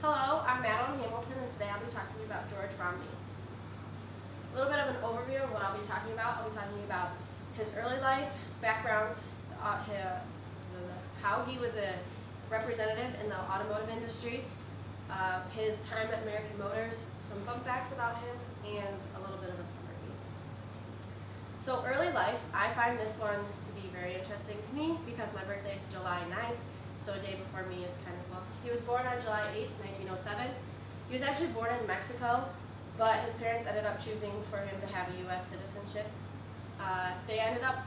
Hello, I'm Madeline Hamilton, and today I'll be talking to you about George Romney. A little bit of an overview of what I'll be talking about. I'll be talking about his early life, background, how he was a representative in the automotive industry, his time at American Motors, some fun facts about him, and a little bit of a summary. So early life, I find this one to be very interesting to me because my birthday is July 9th. So a day before me is kind of, he was born on July 8th, 1907. He was actually born in Mexico, but his parents ended up choosing for him to have a U.S. citizenship. They ended up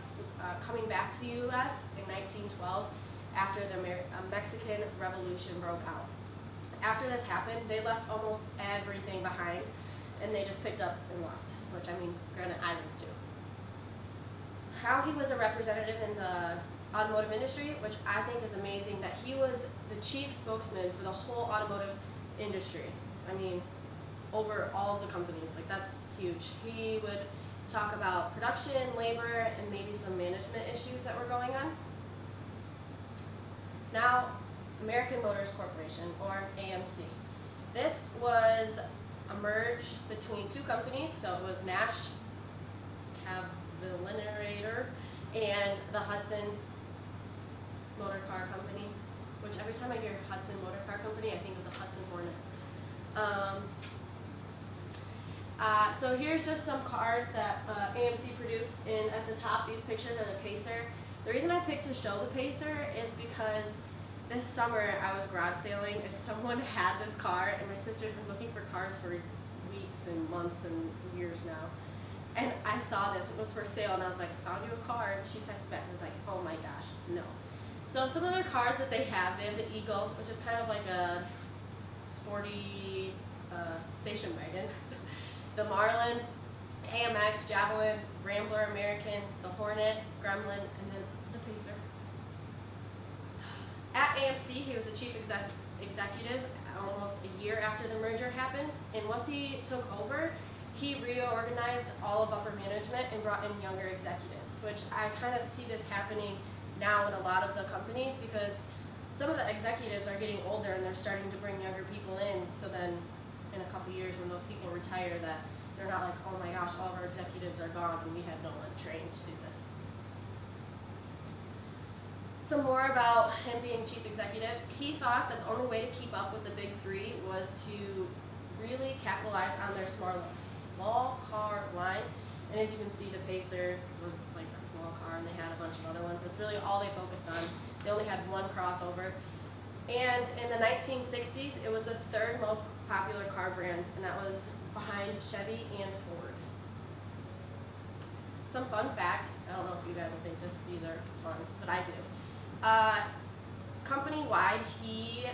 coming back to the U.S. in 1912 after the Mexican Revolution broke out. After this happened, they left almost everything behind, and they just picked up and left, which I mean, granted, I would too. How he was a representative in the automotive industry, which I think is amazing, that he was the chief spokesman for the whole automotive industry. I mean, over all of the companies, like that's huge. He would talk about production, labor, and maybe some management issues that were going on. Now, American Motors Corporation, or AMC. This was a merge between two companies, so it was Nash Cavalinator and the Hudson Motor Car Company, which every time I hear Hudson Motor Car Company, I think of the Hudson Hornet. So here's just some cars that AMC produced. And at the top, these pictures are the Pacer. The reason I picked to show the Pacer is because this summer I was garage sailing and someone had this car, and my sister's been looking for cars for weeks and months and years now. And I saw this, it was for sale, and I was like, found you a car, and she texted back and was like, oh my gosh, no. So some of their cars that they have the Eagle, which is kind of like a sporty station wagon, the Marlin, AMX, Javelin, Rambler American, the Hornet, Gremlin, and then the Pacer. At AMC, he was a chief executive almost a year after the merger happened, and once he took over, he reorganized all of upper management and brought in younger executives, which I kind of see this happening now in a lot of the companies because some of the executives are getting older and they're starting to bring younger people in, so then in a couple years when those people retire that they're not like, oh my gosh, all of our executives are gone and we had no one trained to do this. Some more about him being chief executive. He thought that the only way to keep up with the big three was to really capitalize on their small car line. And as you can see, the Pacer was like a small car, and they had a bunch of other ones. That's really all they focused on. They only had one crossover. And in the 1960s, it was the third most popular car brand, and that was behind Chevy and Ford. Some fun facts. I don't know if you guys will think these are fun, but I do. Company-wide, he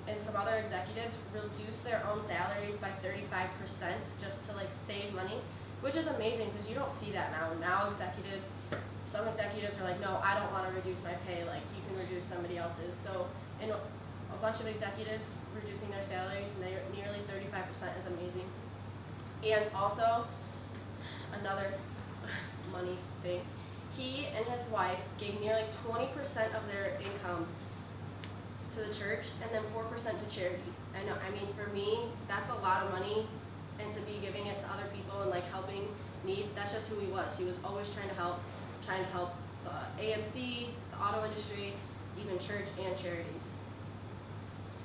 and some other executives reduced their own salaries by 35% just to like save money, which is amazing because you don't see that now. Now some executives are like, no, I don't want to reduce my pay, like you can reduce somebody else's. So in a bunch of executives reducing their salaries nearly 35% is amazing. And also, another money thing, he and his wife gave nearly 20% of their income to the church and then 4% to charity. I mean, for me, that's a lot of money, and to be giving it to other people and like helping need, that's just who he was. He was always trying to help AMC, the auto industry, even church and charities.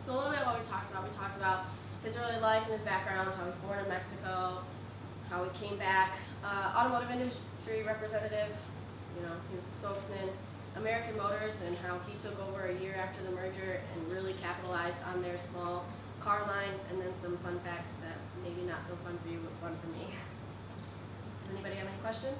So a little bit of what we talked about his early life and his background, how he was born in Mexico, how he came back, automotive industry representative, you know, he was a spokesman, American Motors, and how he took over a year after the merger and really capitalized on their small car line, and then some fun facts that maybe not so fun for you, but fun for me. Does anybody have any questions?